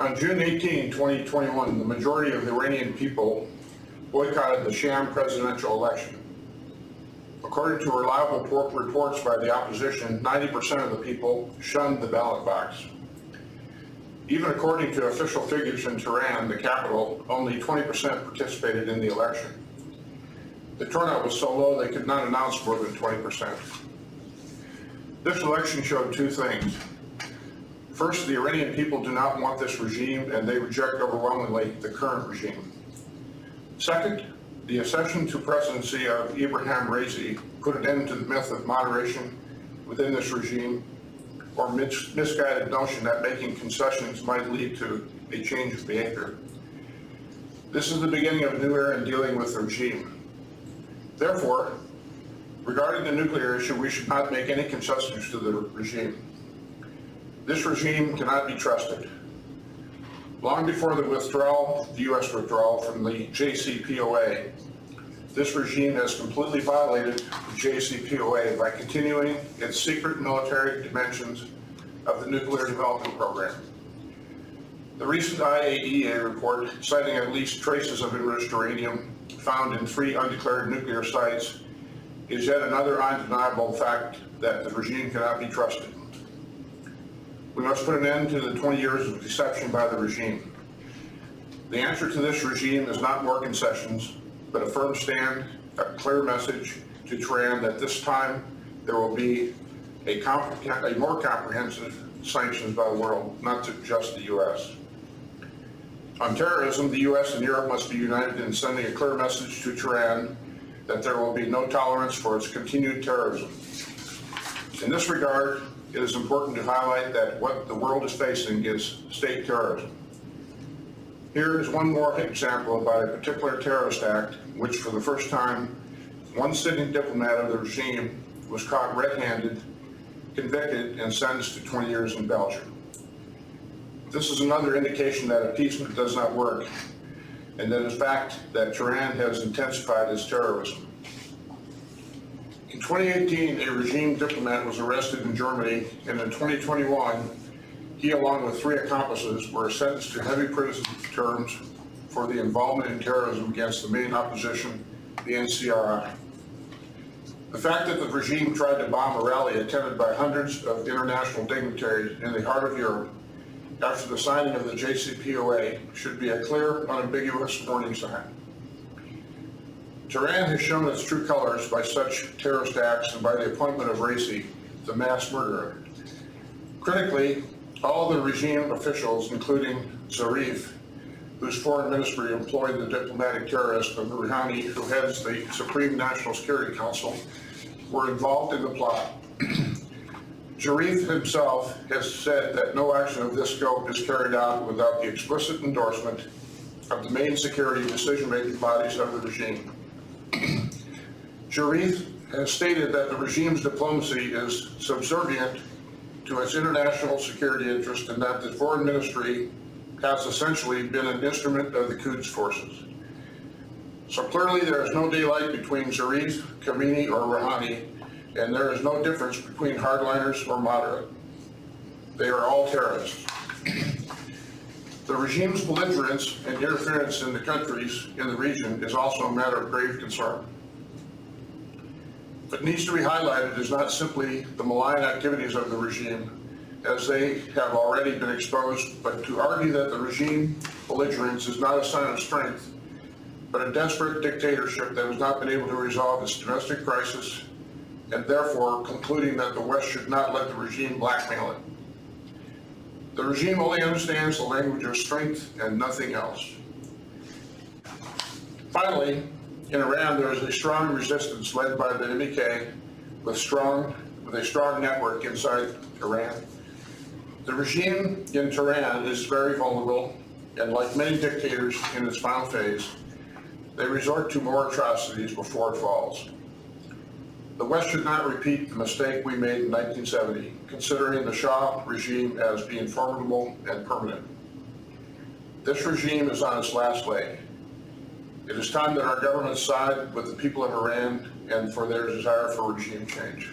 On June 18, 2021, the majority of the Iranian people boycotted the sham presidential election. According to reliable reports by the opposition, 90% of the people shunned the ballot box. Even according to official figures in Tehran, the capital, only 20% participated in the election. The turnout was so low they could not announce more than 20%. This election showed two things. First, the Iranian people do not want this regime, and they reject overwhelmingly the current regime. Second, the accession to presidency of Ebrahim Raisi put an end to the myth of moderation within this regime, or misguided notion that making concessions might lead to a change of behavior. This is the beginning of a new era in dealing with the regime. Therefore, regarding the nuclear issue, we should not make any concessions to the regime. This regime cannot be trusted. Long before the U.S. withdrawal from the JCPOA, this regime has completely violated the JCPOA by continuing its secret military dimensions of the nuclear development program. The recent IAEA report, citing at least traces of enriched uranium found in 3 undeclared nuclear sites, is yet another undeniable fact that the regime cannot be trusted. We must put an end to the 20 years of deception by the regime. The answer to this regime is not more concessions, but a firm stand, a clear message to Tehran that this time there will be a more comprehensive sanctions by the world, not to just the U.S. On terrorism, the U.S. and Europe must be united in sending a clear message to Tehran that there will be no tolerance for its continued terrorism. In this regard, it is important to highlight that what the world is facing is state terrorism. Here is one more example about a particular terrorist act, which for the first time, one sitting diplomat of the regime was caught red-handed, convicted, and sentenced to 20 years in Belgium. This is another indication that appeasement does not work, and that in fact that Tehran has intensified its terrorism. In 2018, a regime diplomat was arrested in Germany, and in 2021, he, along with 3 accomplices, were sentenced to heavy prison terms for the involvement in terrorism against the main opposition, the NCRI. The fact that the regime tried to bomb a rally attended by hundreds of international dignitaries in the heart of Europe after the signing of the JCPOA should be a clear, unambiguous warning sign. Tehran has shown its true colors by such terrorist acts and by the appointment of Raisi, the mass murderer. Critically, all the regime officials, including Zarif, whose foreign ministry employed the diplomatic terrorist, and Rouhani, who heads the Supreme National Security Council, were involved in the plot. Zarif himself has said that no action of this scope is carried out without the explicit endorsement of the main security decision-making bodies of the regime. Zarif has stated that the regime's diplomacy is subservient to its international security interest and that the foreign ministry has essentially been an instrument of the Quds forces. So clearly there is no daylight between Zarif, Khamenei, or Rouhani, and there is no difference between hardliners or moderate. They are all terrorists. The regime's belligerence and interference in the countries in the region is also a matter of grave concern. What needs to be highlighted is not simply the malign activities of the regime, as they have already been exposed, but to argue that the regime belligerence is not a sign of strength, but a desperate dictatorship that has not been able to resolve its domestic crisis, and therefore concluding that the West should not let the regime blackmail it. The regime only understands the language of strength and nothing else. Finally, in Iran, there is a strong resistance led by the MK with a strong network inside Iran. The regime in Tehran is very vulnerable, and like many dictators in its final phase, they resort to more atrocities before it falls. The West should not repeat the mistake we made in 1970, considering the Shah regime as being formidable and permanent. This regime is on its last leg. It is time that our government side with the people of Iran and for their desire for regime change.